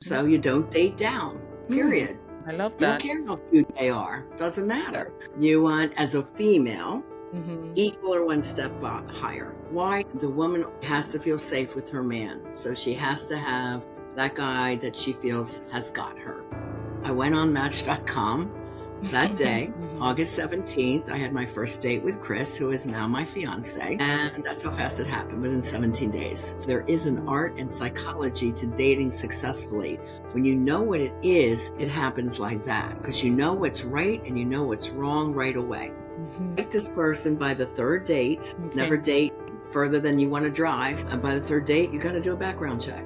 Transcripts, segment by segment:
So you don't date down, period. I love You don't that. care how cute they are. Doesn't matter. You want, as a female, equal or one step higher. Why? The woman has to feel safe with her man. So she has to have that guy that she feels has got her. I went on Match.com that day, August 17th. I had my first date with Chris, who is now my fiance. And that's how fast it happened, within 17 days. So there is an art and psychology to dating successfully. When you know what it is, it happens like that. Because you know what's right and you know what's wrong right away. Like this person by the third date. Never date further than you want to drive. And by the third date, you got to do a background check.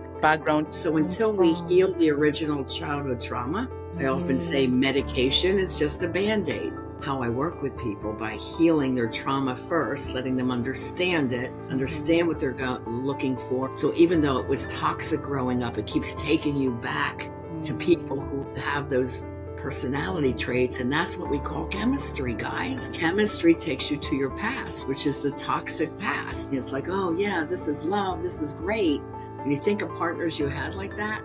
So until we heal the original childhood trauma, I often say medication is just a Band-Aid. How I work with people by healing their trauma first, letting them understand it, understand what they're looking for. So even though it was toxic growing up, it keeps taking you back to people who have those personality traits, and that's what we call chemistry, guys. Chemistry takes you to your past, which is the toxic past. It's like, oh yeah, this is love, this is great. When you think of partners you had like that.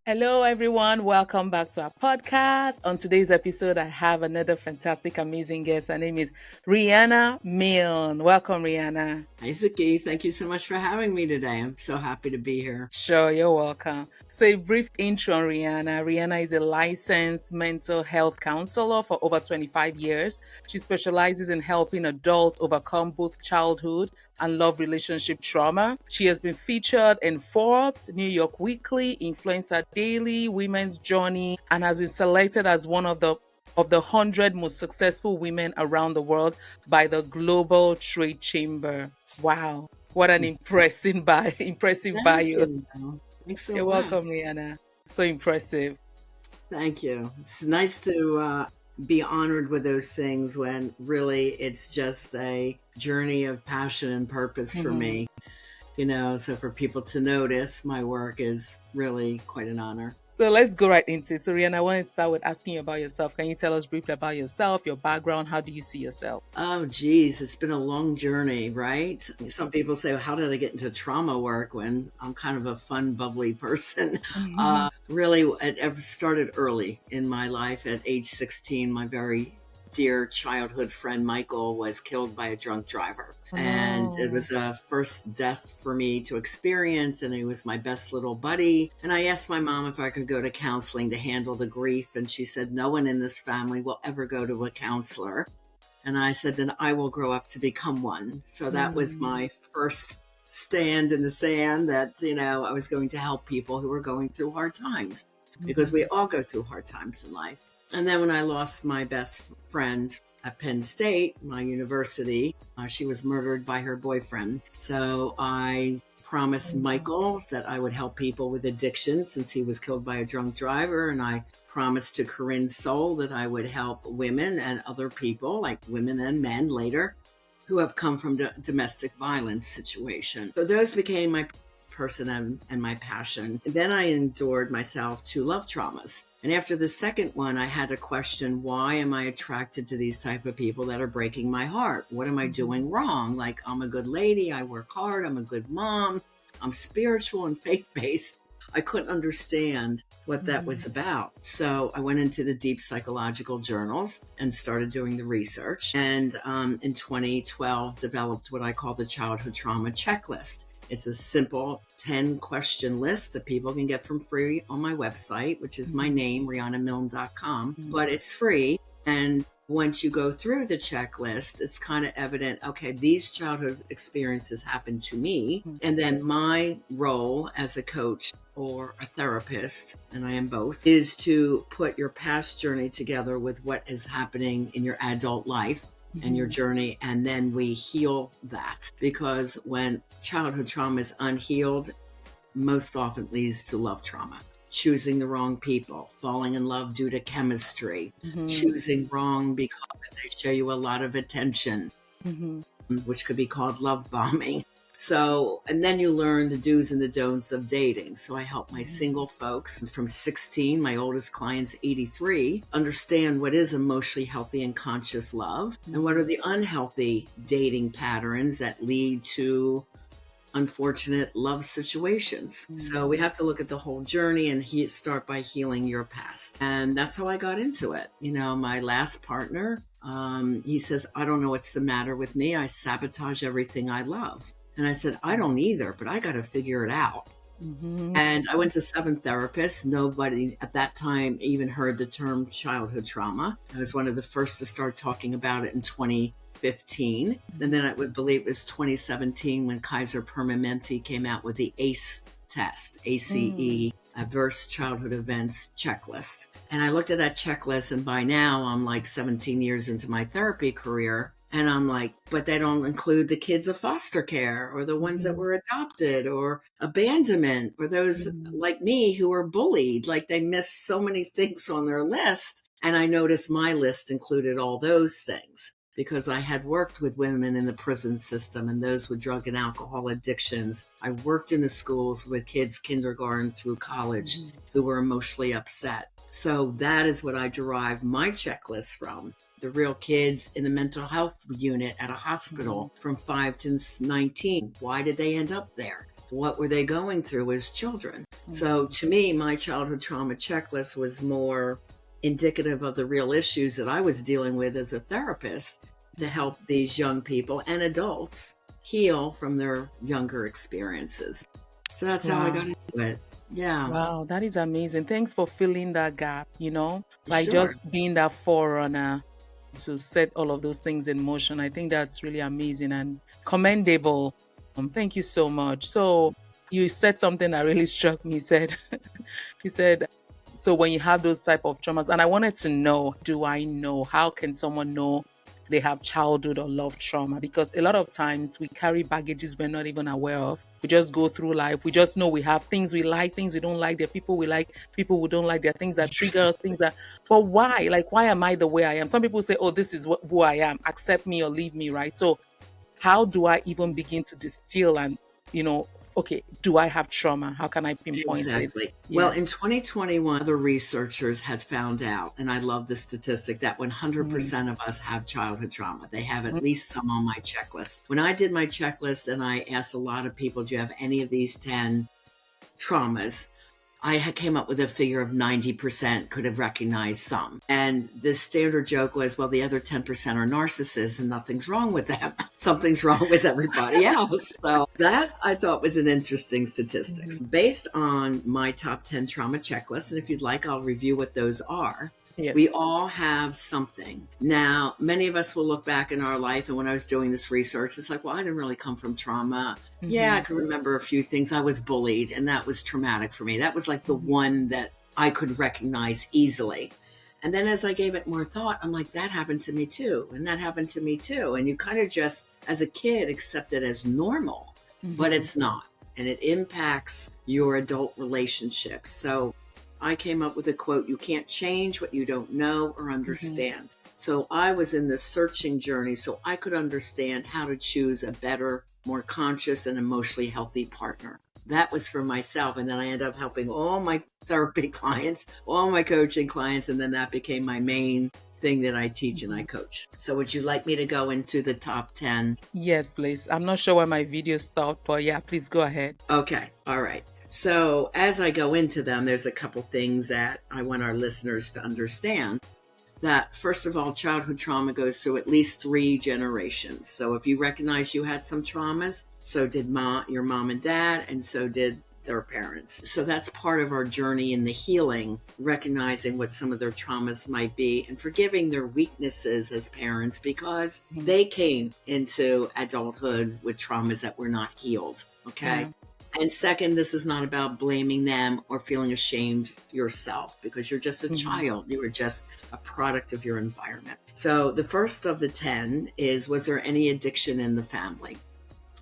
Hello, everyone. Welcome back to our podcast. On today's episode, I have another fantastic, amazing guest. Her name is Riana Milne. Welcome, Riana. Hi, Zaki. Thank you so much for having me today. I'm so happy to be here. Sure, you're welcome. So a brief intro on Riana. Riana is a licensed mental health counselor for over 25 years. She specializes in helping adults overcome both childhood and love relationship trauma. She has been featured in Forbes, New York Weekly, Influencer Daily, Women's Journey, and has been selected as one of the 100 most successful women around the world by the Global Trade Chamber. Wow, what an impressive bio. Thanks so You're welcome, Riana. So impressive. Thank you. It's nice to be honored with those things when really it's just a journey of passion and purpose for me. So for people to notice my work is really quite an honor. So let's go right into it. So Riana, I want to start with asking you about yourself. Can you tell us briefly about yourself, your background? How do you see yourself? Oh, geez. It's been a long journey, right? Some people say, well, how did I get into trauma work when I'm kind of a fun, bubbly person? Really, it started early in my life. At age 16, my very dear childhood friend Michael was killed by a drunk driver. And it was a first death for me to experience, and he was my best little buddy. And I asked my mom if I could go to counseling to handle the grief, and she said, no one in this family will ever go to a counselor. And I said, then I will grow up to become one. So that was my first stand in the sand that, I was going to help people who were going through hard times, because we all go through hard times in life. And then when I lost my best friend at Penn State, my university, she was murdered by her boyfriend. So I promised Michael that I would help people with addiction since he was killed by a drunk driver. And I promised to Corinne Soul that I would help women and other people, like women and men later, who have come from domestic violence situation. So those became my person and my passion. And then I endured myself to love traumas. And after the second one, I had to question, why am I attracted to these type of people that are breaking my heart? What am I doing wrong? Like, I'm a good lady, I work hard, I'm a good mom, I'm spiritual and faith-based. I couldn't understand what that was about. So I went into the deep psychological journals and started doing the research. And in 2012, developed what I call the childhood trauma checklist. It's a simple 10-question list that people can get from free on my website, which is my name, rianamilne.com, but it's free. And once you go through the checklist, it's kind of evident, okay, these childhood experiences happened to me. And then my role as a coach or a therapist, and I am both, is to put your past journey together with what is happening in your adult life and your journey, and then we heal that. Because when childhood trauma is unhealed, most often leads to love trauma. Choosing the wrong people, falling in love due to chemistry, choosing wrong because they show you a lot of attention, which could be called love bombing. So, and then you learn the do's and the don'ts of dating. So I help my single folks from 16, my oldest client's 83, understand what is emotionally healthy and conscious love and what are the unhealthy dating patterns that lead to unfortunate love situations. So we have to look at the whole journey and start by healing your past. And that's how I got into it. You know, my last partner, he says, I don't know what's the matter with me. I sabotage everything I love. And I said, I don't either, but I got to figure it out. And I went to 7 therapists. Nobody at that time even heard the term childhood trauma. I was one of the first to start talking about it in 2015. And then I would believe it was 2017 when Kaiser Permanente came out with the ACE test, ACE, Adverse Childhood Events Checklist. And I looked at that checklist, and by now I'm like 17 years into my therapy career. And I'm like, but they don't include the kids of foster care or the ones that were adopted or abandonment or those like me who were bullied. Like they missed so many things on their list. And I noticed my list included all those things because I had worked with women in the prison system and those with drug and alcohol addictions. I worked in the schools with kids kindergarten through college who were emotionally upset. So that is what I derived my checklist from. The real kids in the mental health unit at a hospital from 5 to 19. Why did they end up there? What were they going through as children? So to me, my childhood trauma checklist was more indicative of the real issues that I was dealing with as a therapist to help these young people and adults heal from their younger experiences. So that's how I got into it. Yeah. Wow, that is amazing. Thanks for filling that gap, like Sure. just being that forerunner to set all of those things in motion. I think that's really amazing and commendable. Thank you so much. So you said something that really struck me. You said, so when you have those type of traumas, and I wanted to know, how can someone know they have childhood or love trauma? Because a lot of times we carry baggages we're not even aware of. We just go through life. We just know we have things we like, things we don't like. There are people we like, people we don't like. There are things that trigger us, but why? Like, why am I the way I am? Some people say, oh, this is who I am. Accept me or leave me, right? So how do I even begin to distill and, okay, do I have trauma? How can I pinpoint Exactly. it? Well, in Yes. 2021, the researchers had found out, and I love this statistic, that 100% of us have childhood trauma. They have at least some on my checklist. When I did my checklist and I asked a lot of people, do you have any of these 10 traumas? I came up with a figure of 90% could have recognized some. And the standard joke was, well, the other 10% are narcissists and nothing's wrong with them. Something's wrong with everybody else. So that I thought was an interesting statistics. Based on my top 10 trauma checklist, and if you'd like, I'll review what those are. Yes. We all have something. Now, many of us will look back in our life, and when I was doing this research, it's like, well, I didn't really come from trauma. Yeah, I can remember a few things. I was bullied, and that was traumatic for me. That was like the one that I could recognize easily. And then as I gave it more thought, I'm like, that happened to me too, and that happened to me too. And you kind of just, as a kid, accept it as normal, but it's not. And it impacts your adult relationships. So I came up with a quote, you can't change what you don't know or understand. So I was in this searching journey so I could understand how to choose a better, more conscious and emotionally healthy partner. That was for myself. And then I ended up helping all my therapy clients, all my coaching clients. And then that became my main thing that I teach and I coach. So would you like me to go into the top 10? Yes, please. I'm not sure where my video stopped, but yeah, please go ahead. Okay. All right. So as I go into them, there's a couple things that I want our listeners to understand. That first of all, childhood trauma goes through at least 3 generations. So if you recognize you had some traumas, so did your mom and dad, and so did their parents. So that's part of our journey in the healing, recognizing what some of their traumas might be and forgiving their weaknesses as parents because they came into adulthood with traumas that were not healed. Okay. Yeah. And second, this is not about blaming them or feeling ashamed yourself because you're just a child. You were just a product of your environment. So the first of the 10 is, was there any addiction in the family?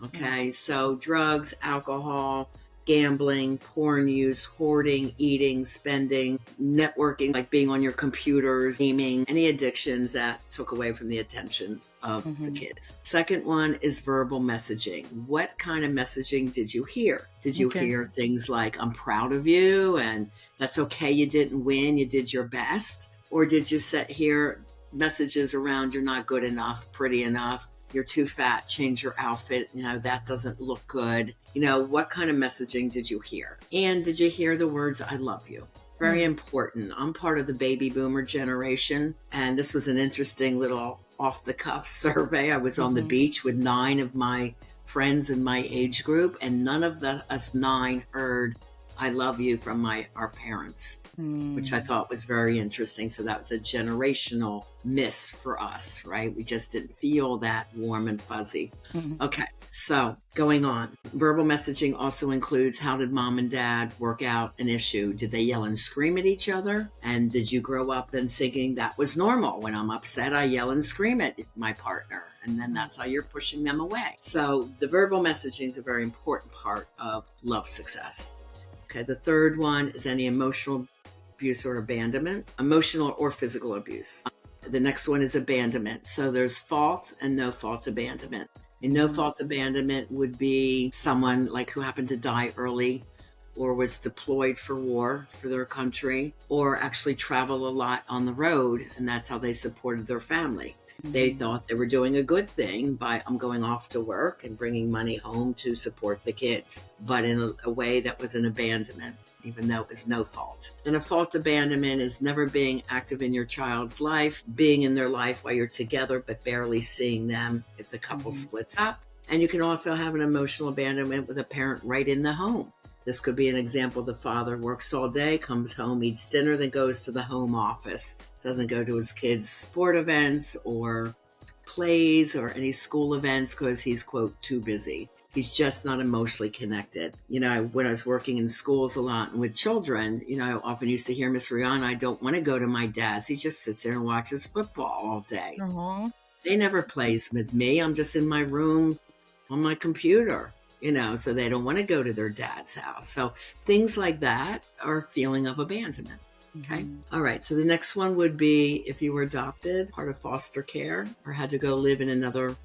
Okay, so drugs, alcohol, gambling, porn use, hoarding, eating, spending, networking, like being on your computers, gaming, any addictions that took away from the attention of the kids. Second one is verbal messaging. What kind of messaging did you hear? Did you hear things like, I'm proud of you and that's okay, you didn't win, you did your best? Or did you hear messages around, you're not good enough, pretty enough, you're too fat, change your outfit, that doesn't look good. What kind of messaging did you hear? And did you hear the words, I love you? Very important. I'm part of the baby boomer generation, and this was an interesting little off the cuff survey. I was on the beach with 9 of my friends in my age group, and none of us 9 heard I love you from our parents, which I thought was very interesting. So that was a generational miss for us, right? We just didn't feel that warm and fuzzy. Okay, so going on. Verbal messaging also includes, how did mom and dad work out an issue? Did they yell and scream at each other? And did you grow up then thinking that was normal? When I'm upset, I yell and scream at my partner. And then that's how you're pushing them away. So the verbal messaging is a very important part of love success. Okay, the third one is any emotional abuse or abandonment, emotional or physical abuse. The next one is abandonment. So there's fault and no fault abandonment. And no fault abandonment would be someone like who happened to die early or was deployed for war for their country, or actually travel a lot on the road, and that's how they supported their family. They thought they were doing a good thing by, I'm going off to work and bringing money home to support the kids, but in a way that was an abandonment, even though it was no fault. And a fault abandonment is never being active in your child's life, being in their life while you're together, but barely seeing them if the couple splits up. And you can also have an emotional abandonment with a parent right in the home. This could be an example. The father works all day, comes home, eats dinner, then goes to the home office. Doesn't go to his kids' sport events or plays or any school events because he's, quote, too busy. He's just not emotionally connected. When I was working in schools a lot and with children, I often used to hear Miss Riana, I don't want to go to my dad's. He just sits there and watches football all day. They never plays with me. I'm just in my room on my computer. So they don't want to go to their dad's house. So things like that are a feeling of abandonment. Okay. All right. So the next one would be if you were adopted, part of foster care, or had to go live in another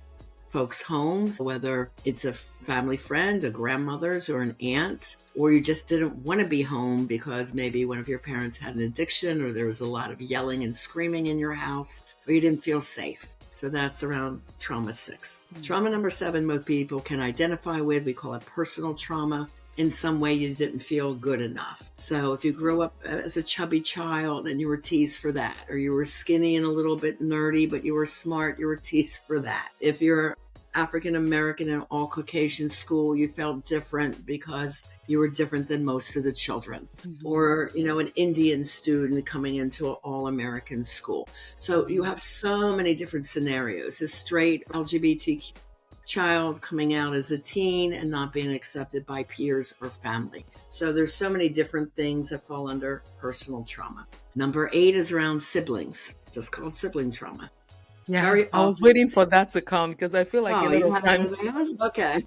folks' homes, whether it's a family friend, a grandmother's, or an aunt, or you just didn't want to be home because maybe one of your parents had an addiction, or there was a lot of yelling and screaming in your house, or you didn't feel safe. So that's around trauma 6. Trauma number 7, most people can identify with. We call it personal trauma. In some way you didn't feel good enough. So if you grew up as a chubby child and you were teased for that, or you were skinny and a little bit nerdy, but you were smart, you were teased for that. If you're African American in all Caucasian school, you felt different because you were different than most of the children. Or, an Indian student coming into an all-American school. So you have so many different scenarios. A straight LGBTQ child coming out as a teen and not being accepted by peers or family. So there's so many different things that fall under personal trauma. Number 8 is around siblings, just called sibling trauma. Yeah, I was waiting for that to come because I feel like a lot of times okay,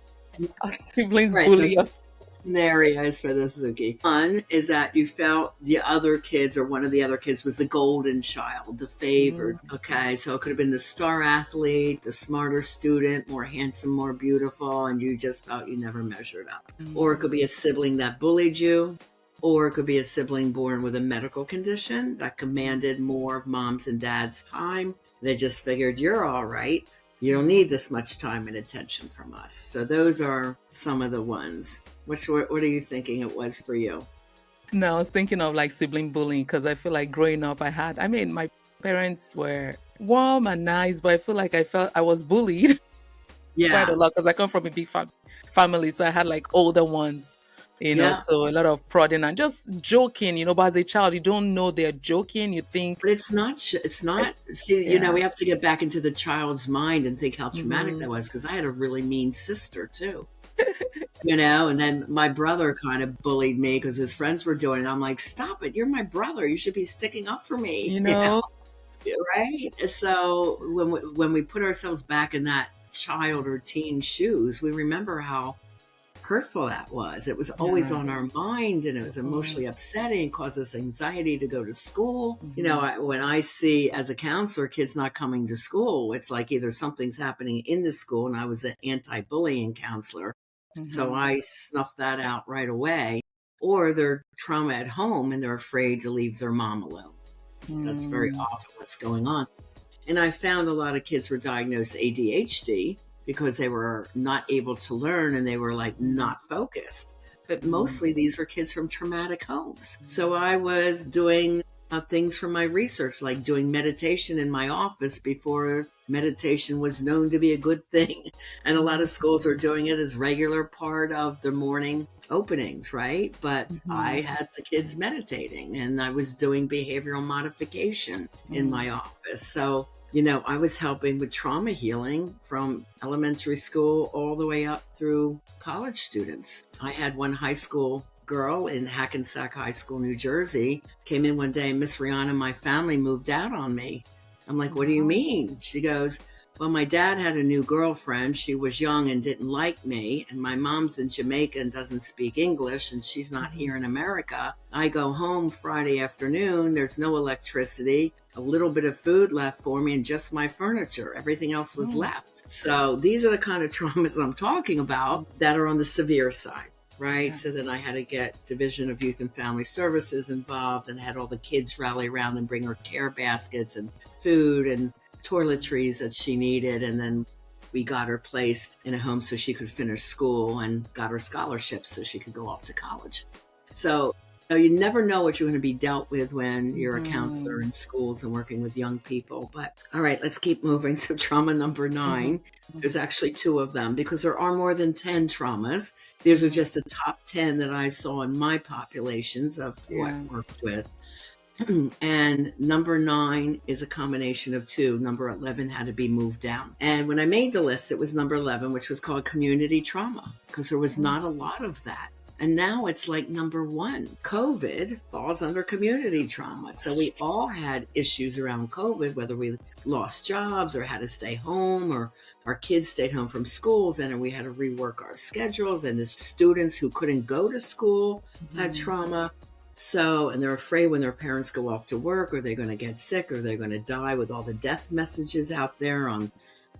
our siblings right, bully us. Scenarios for this, Zuki. One is that you felt the other kids or one of the other kids was the golden child, the favored. Okay, so it could have been the star athlete, the smarter student, more handsome, more beautiful, and you just felt you never measured up. Or it could be a sibling that bullied you, or it could be a sibling born with a medical condition that commanded more of mom's and dad's time. They just figured, you're all right. You don't need this much time and attention from us. So those are some of the ones. What are you thinking it was for you? No, I was thinking of like sibling bullying because I feel like growing up, my parents were warm and nice, but I feel like I was bullied quite a lot because I come from a big family. So I had like older ones, so a lot of prodding and just joking, but as a child, you don't know they're joking. You think. But it's not, we have to get back into the child's mind and think how traumatic that was, because I had a really mean sister too. And then my brother kind of bullied me because his friends were doing it. I'm like, stop it. You're my brother. You should be sticking up for me. You know? Right? So when we put ourselves back in that child or teen shoes, we remember how hurtful that was. It was always on our mind, and it was emotionally upsetting, caused us anxiety to go to school. When I see as a counselor kids not coming to school, it's like either something's happening in the school, and I was an anti-bullying counselor, so I snuffed that out right away, or they're trauma at home and they're afraid to leave their mom alone. That's very often what's going on. And I found a lot of kids were diagnosed ADHD because they were not able to learn and they were like not focused. But mostly these were kids from traumatic homes. So I was doing things for my research, like doing meditation in my office before meditation was known to be a good thing. And a lot of schools are doing it as regular part of the morning openings, right? But I had the kids meditating and I was doing behavioral modification in my office. So, I was helping with trauma healing from elementary school all the way up through college students. I had one high school girl in Hackensack High School, New Jersey, came in one day, Miss Riana, my family moved out on me. I'm like, what do you mean? She goes, well, my dad had a new girlfriend. She was young and didn't like me. And my mom's in Jamaica and doesn't speak English, and she's not here in America. I go home Friday afternoon. There's no electricity, a little bit of food left for me, and just my furniture. Everything else was left. So these are the kind of traumas I'm talking about that are on the severe side. Right. Yeah. So then I had to get Division of Youth and Family Services involved and had all the kids rally around and bring her care baskets and food and toiletries that she needed. And then we got her placed in a home so she could finish school and got her scholarships so she could go off to college. So you never know what you're going to be dealt with when you're a counselor in schools and working with young people. But all right, let's keep moving. So trauma number 9, there's actually 2 of them because there are more than 10 traumas. These are just the top 10 that I saw in my populations of who I worked with. And number 9 is a combination of 2. Number 11 had to be moved down. And when I made the list, it was number 11, which was called community trauma, because there was not a lot of that. And now it's like number 1. COVID falls under community trauma. So we all had issues around COVID, whether we lost jobs or had to stay home or our kids stayed home from schools and we had to rework our schedules. And the students who couldn't go to school had trauma. So, and they're afraid when their parents go off to work, or they're going to get sick, or they're going to die with all the death messages out there on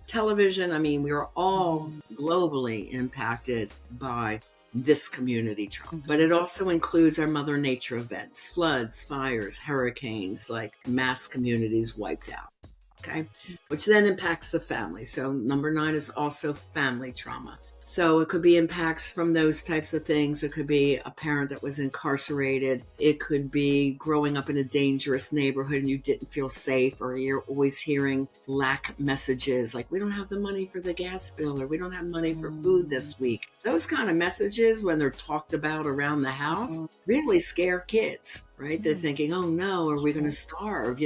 television. I mean, we are all globally impacted by this community trauma. But it also includes our Mother Nature events, floods, fires, hurricanes, like mass communities wiped out. Okay, which then impacts the family. So number 9 is also family trauma. So it could be impacts from those types of things. It could be a parent that was incarcerated. It could be growing up in a dangerous neighborhood and you didn't feel safe, or you're always hearing lack messages like, we don't have the money for the gas bill, or we don't have money for food this week. Those kind of messages, when they're talked about around the house, really scare kids, right? They're thinking, oh no, are we going to starve?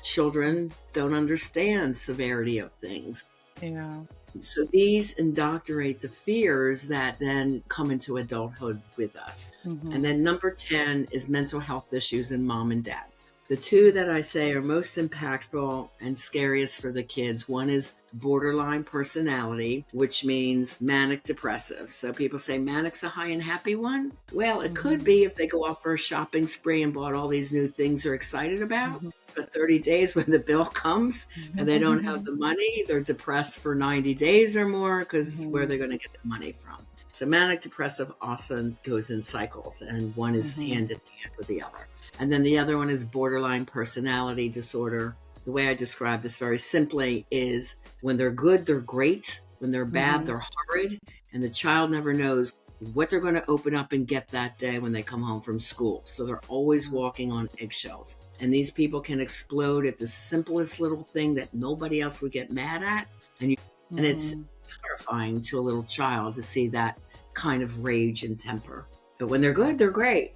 Children don't understand severity of things. Yeah. So these indoctrinate the fears that then come into adulthood with us. And then number 10 is mental health issues in mom and dad. The 2 that I say are most impactful and scariest for the kids, one is borderline personality, which means manic depressive. So people say manic's a high and happy one. Well, it could be if they go off for a shopping spree and bought all these new things they're excited about. But 30 days when the bill comes and they don't have the money, they're depressed for 90 days or more because where they're going to get the money from. So manic depressive also goes in cycles, and one is hand in hand with the other. And then the other one is borderline personality disorder. The way I describe this very simply is when they're good, they're great. When they're bad, they're horrid. And the child never knows what they're going to open up and get that day when they come home from school. So they're always walking on eggshells. And these people can explode at the simplest little thing that nobody else would get mad at. And it's terrifying to a little child to see that kind of rage and temper. But when they're good, they're great.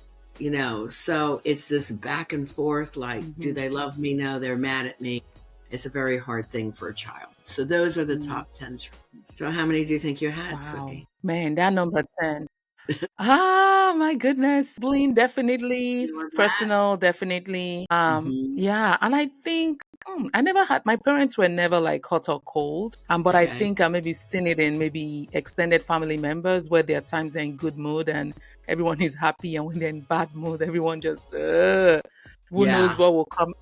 So it's this back and forth, like, do they love me? No, they're mad at me. It's a very hard thing for a child. So those are the top 10 traumas. So how many do you think you had, Suki? Man, that number 10. My goodness. Bullying, definitely. Personal, definitely. Yeah. And I think I never had, my parents were never like hot or cold. But I think I maybe seen it in maybe extended family members where there are times they're in good mood and everyone is happy, and when they're in bad mood, everyone just who knows what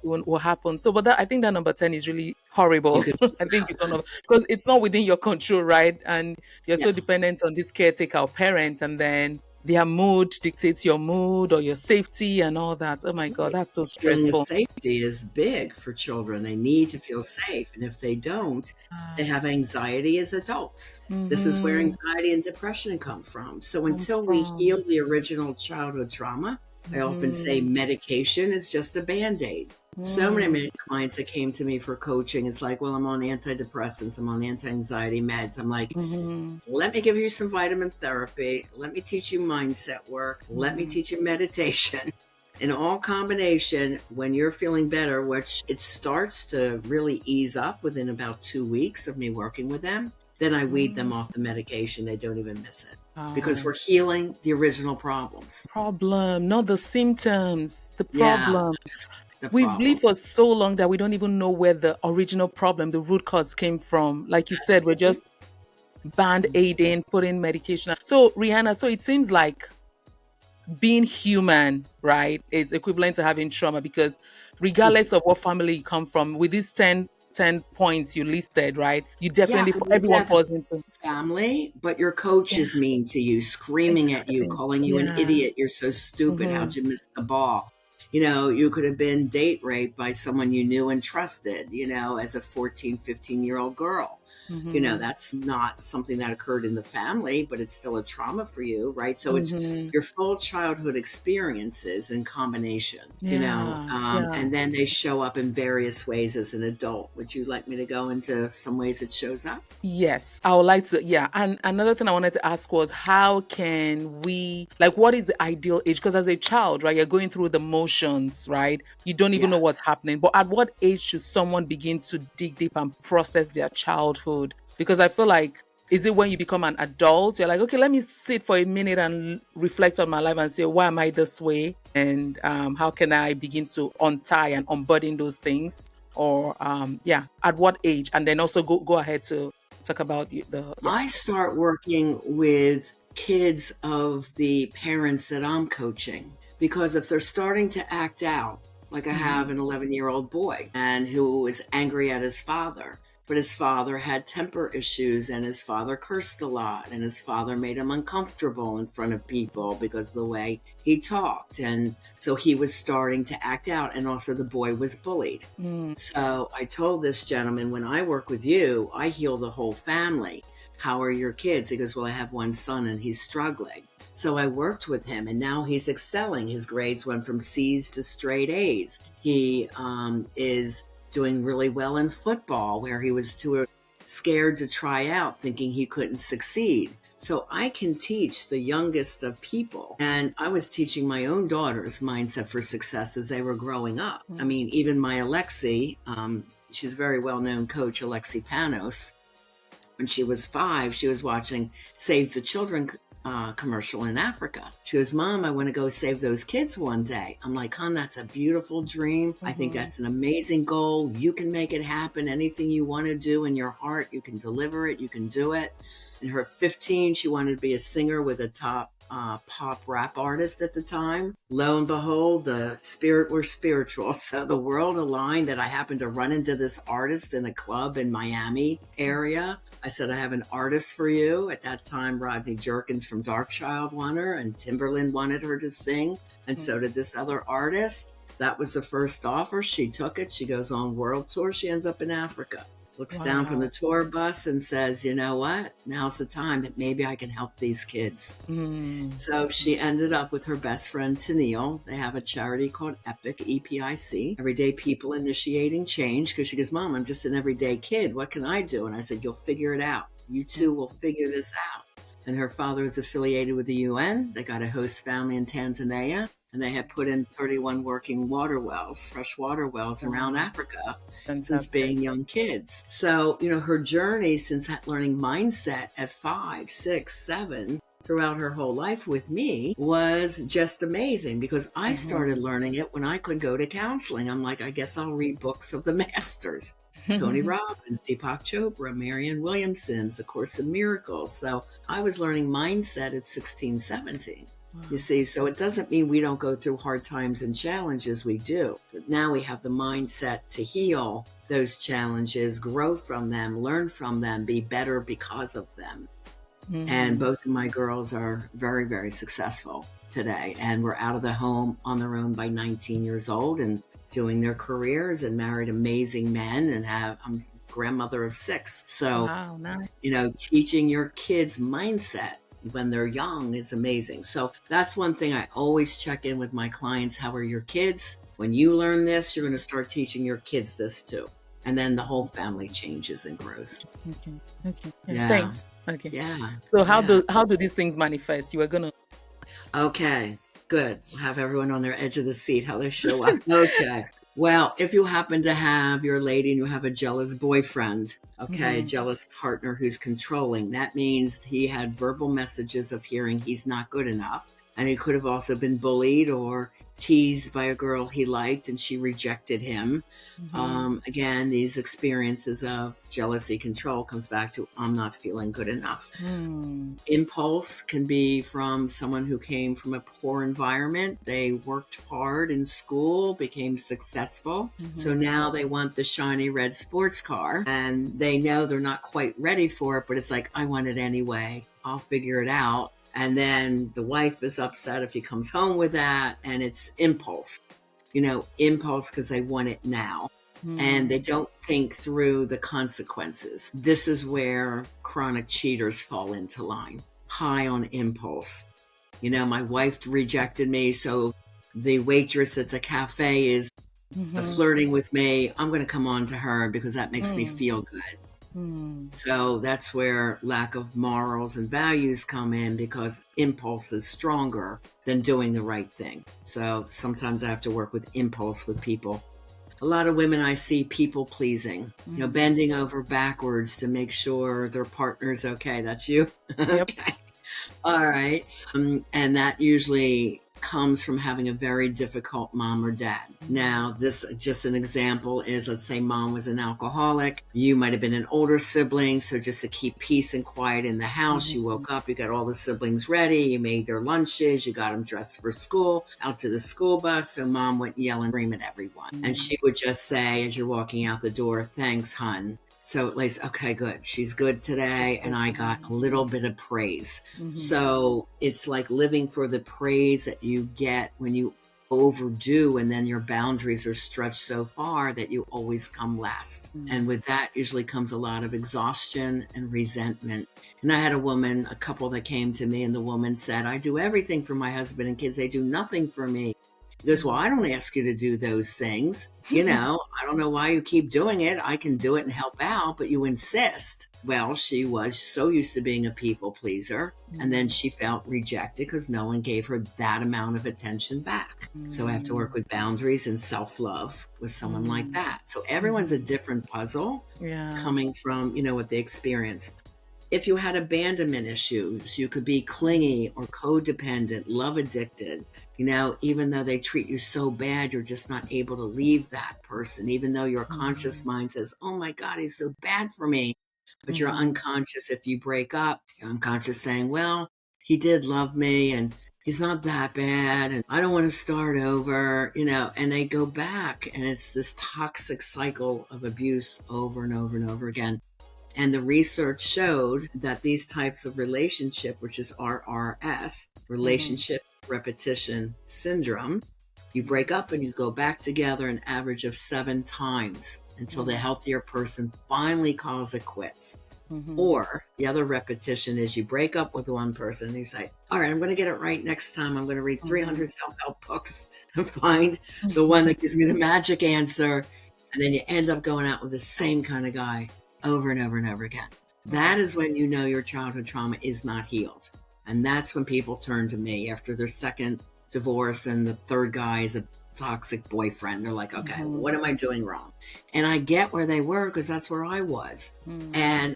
will happen. So, but I think that number 10 is really horrible. I think it's because it's not within your control, right? And you're so dependent on this caretaker or parents, and then their mood dictates your mood or your safety and all that. Oh my God, that's so Feeling of stressful. safety is big for children. They need to feel safe. And if they don't, they Ah, have anxiety as adults. This is where mm-hmm. anxiety and depression come from. So Come until we from. heal the original childhood trauma, I often say Mm-hmm. medication is just a band aid. So many clients that came to me for coaching, it's like, well, I'm on antidepressants, I'm on anti anxiety meds. I'm like, Mm-hmm. let me give you some vitamin therapy. Let me teach you mindset work. Let me Mm-hmm. teach you meditation. In all combination, when you're feeling better, which it starts to really ease up within about 2 weeks of me working with them, then I weed them off the medication. They don't even miss it because Oh, we're healing the original problems. problem, not the symptoms, the Yeah, problem. the We've problem. lived for so long that we don't even know where the original problem, the root cause came from. Like you That's said, we're right. just band-aiding, putting medication. So, Rihanna, so it seems like being human, right, is equivalent to having trauma because regardless of what family you come from, with these ten points you listed, right, you Yeah, definitely, you used to everyone have falls into. family, but your coach Yeah, is mean to you, screaming at you, exactly. calling you an Yeah. idiot. You're so stupid. Mm-hmm. How'd you miss the ball? You could have been date raped by someone you knew and trusted, as a 14, 15-year-old girl. Mm-hmm. That's not something that occurred in the family, but it's still a trauma for you, right? So it's Mm-hmm. your full childhood experiences in combination, Yeah. Yeah. and then they show up in various ways as an adult. Would you like me to go into some ways it shows up? Yes, I would like to. Yeah. And another thing I wanted to ask was how can we, like, what is the ideal age? Because as a child, right, you're going through the motions, right? You don't even Yeah. know what's happening. But at what age should someone begin to dig deep and process their childhood? Because I feel like, is it when you become an adult? You're like, okay, let me sit for a minute and reflect on my life and say, why am I this way? And how can I begin to untie and unburden those things? Or, yeah, at what age? And then also go ahead to talk about yeah. I start working with kids of the parents that I'm coaching because if they're starting to act out, like I have Mhm. an 11-year-old boy and who was angry at his father, but his father had temper issues and his father cursed a lot and his father made him uncomfortable in front of people because of the way he talked. And so he was starting to act out and also the boy was bullied. Mm. So I told this gentleman, when I work with you, I heal the whole family. How are your kids? He goes, well, I have one son and he's struggling. So I worked with him and now he's excelling. His grades went from C's to straight A's. He is doing really well in football, where he was too scared to try out, thinking he couldn't succeed. So I can teach the youngest of people. And I was teaching my own daughters mindset for success as they were growing up. I Mm. mean, even my Alexi, she's a very well known coach, Alexi Panos. When she was 5, she was watching Save the Children commercial in Africa. She goes, Mom, I want to go save those kids one day. I'm like, hon, that's a beautiful dream. I think Mhm. that's an amazing goal. You can make it happen. Anything you want to do in your heart, you can deliver it. You can do it. In her 15, she wanted to be a singer with a top pop rap artist at the time. Lo and behold, the spirit were spiritual. So the world aligned that I happened to run into this artist in a club in Miami area. I said, I have an artist for you. At that time, Rodney Jerkins from Darkchild won her, and Timberland wanted her to sing, and Mm. so did this other artist. That was the first offer. She took it. She goes on world tour. She ends up in Africa. Looks down from the Wow. tour bus and says, you know what? Now's the time that maybe I can help these kids. Mm. So she ended up with her best friend, Tennille. They have a charity called EPIC, EPIC, Everyday People Initiating Change, because she goes, Mom, I'm just an everyday kid. What can I do? And I said, you'll figure it out. You two will figure this out. And her father is affiliated with the UN. They got a host family in Tanzania, and they had put in 31 working water wells, fresh water wells around Wow. Africa It's since fantastic. being young kids. So, her journey since learning mindset at 5, 6, 7, throughout her whole life with me was just amazing because I started Mhm. learning it when I could go to counseling. I'm like, I guess I'll read books of the masters. Tony Robbins, Deepak Chopra, Marianne Williamson's A Course in Miracles. So I was learning mindset at 16, 17. You Wow. see, so it doesn't mean we don't go through hard times and challenges. We do. But now we have the mindset to heal those challenges, grow from them, learn from them, be better because of them. And Mm-hmm. both of my girls are very, very successful today. And were out of the home on their own by 19 years old and doing their careers and married amazing men and I'm grandmother of 6. So, Wow, nice. teaching your kids mindset when they're young is amazing. So that's one thing I always check in with my clients. How are your kids? When you learn this, you're going to start teaching your kids this too. And then the whole family changes and grows. Okay. Okay. Yeah. Yeah. Thanks. Okay. Yeah. So Yeah. how do these things manifest? You were gonna. Okay, good. We'll have everyone on their edge of the seat, how they show up. Okay. Well, if you happen to have your lady and you have a jealous boyfriend, okay, a Mm-hmm. jealous partner who's controlling, that means he had verbal messages of hearing he's not good enough. And he could have also been bullied or teased by a girl he liked and she rejected him. Mm-hmm. Again, these experiences of jealousy control comes back to I'm not feeling good enough. Mm-hmm. Impulse can be from someone who came from a poor environment. They worked hard in school, became successful. So now they want the shiny red sports car and they know they're not quite ready for it, but it's like, I want it anyway. I'll figure it out. And then the wife is upset if he comes home with that. And it's impulse, impulse because they want it now. And they don't think through the consequences. This is where chronic cheaters fall into line. High on impulse. My wife rejected me, so the waitress at the cafe is Mm-hmm. flirting with me. I'm going to come on to her because that makes me feel good. Mm-hmm. So that's where lack of morals and values come in because impulse is stronger than doing the right thing. So sometimes I have to work with impulse with people. A lot of women I see people pleasing, bending over backwards to make sure their partner's okay. That's you? Yep. Okay. All right. And that usually comes from having a very difficult mom or dad. Now, this just an example is, let's say mom was an alcoholic. You might have been an older sibling. So just to keep peace and quiet in the house, you woke up, you got all the siblings ready, you made their lunches, you got them dressed for school, out to the school bus. So mom went yelling, scream at everyone. And she would just say, as you're walking out the door, thanks, hun. So at least, okay, good. She's good today. And I got a little bit of praise. So it's like living for the praise that you get when you overdo, and then your boundaries are stretched so far that you always come last. And with that usually comes a lot of exhaustion and resentment. And I had a couple that came to me, and the woman said, I do everything for my husband and kids. They do nothing for me. He goes, well, I don't ask you to do those things. I don't know why you keep doing it. I can do it and help out, but you insist. Well, she was so used to being a people pleaser. And then she felt rejected because no one gave her that amount of attention back. So I have to work with boundaries and self-love with someone like that. So everyone's a different puzzle coming from, what they experienced. If you had abandonment issues, you could be clingy or codependent, love addicted. Even though they treat you so bad, you're just not able to leave that person, even though your conscious mind says, oh my God, he's so bad for me. But you're unconscious. If you break up, you're unconscious saying, well, he did love me and he's not that bad and I don't want to start over, and they go back and it's this toxic cycle of abuse over and over and over again. And the research showed that these types of relationship, which is RRS, relationship repetition syndrome, you break up and you go back together an average of 7 times until the healthier person finally calls it quits. Or the other repetition is you break up with one person and you say, all right, I'm going to get it right next time. I'm going to read 300 self-help books and find the one that gives me the magic answer. And then you end up going out with the same kind of guy over and over and over again. That is when you know your childhood trauma is not healed. And that's when people turn to me after their second divorce and the third guy is a toxic boyfriend. They're like, okay, what am I doing wrong? And I get where they were because that's where I was. And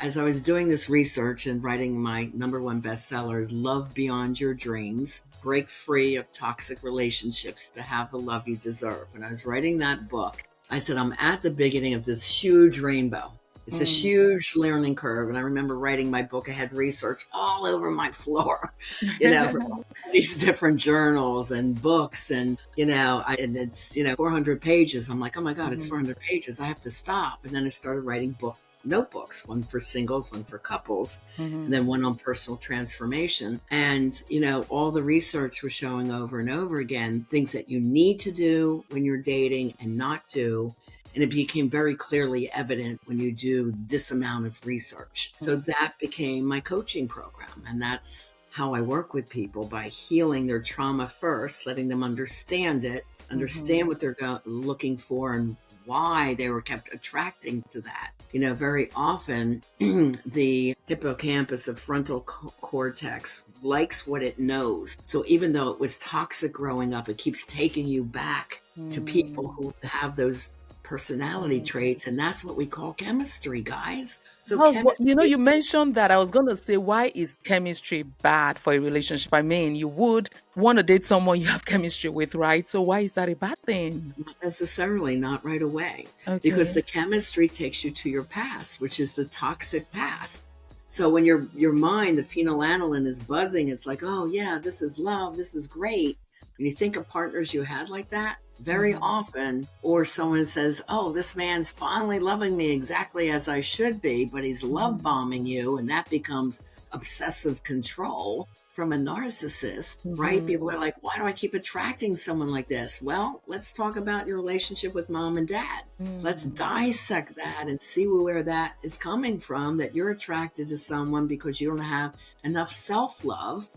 as I was doing this research and writing my #1 bestsellers, Love Beyond Your Dreams, Break Free of Toxic Relationships to Have the Love You Deserve. And I was writing that book. I said, I'm at the beginning of this huge rainbow. It's a huge learning curve. And I remember writing my book. I had research all over my floor, from all these different journals and books. And, and it's, 400 pages. I'm like, oh my God, it's 400 pages. I have to stop. And then I started writing book notebooks, one for singles, one for couples, Mm-hmm. and then one on personal transformation. And, all the research was showing over and over again things that you need to do when you're dating and not do. And it became very clearly evident when you do this amount of research. So that became my coaching program. And that's how I work with people, by healing their trauma first, letting them understand it, understand what they're looking for and why they were kept attracting to that. Very often the hippocampus of frontal cortex likes what it knows. So even though it was toxic growing up, it keeps taking you back to people who have those personality traits, and that's what we call chemistry, guys. So chemistry, You mentioned that. I was going to say, why is chemistry bad for a relationship? I mean, you would want to date someone you have chemistry with, right? So why is that a bad thing? not necessarily, not right away, Okay. because the chemistry takes you to your past, which is the toxic past. So when your mind, the phenylalanine is buzzing, it's like, oh yeah, this is love, this is great. When you think of partners you had like that, very often, or someone says, oh, this man's finally loving me exactly as I should be, but he's love bombing you, and that becomes obsessive control from a narcissist, right? People are like, why do I keep attracting someone like this? Well, let's talk about your relationship with mom and dad. Let's dissect that and see where that is coming from, that you're attracted to someone because you don't have enough self-love,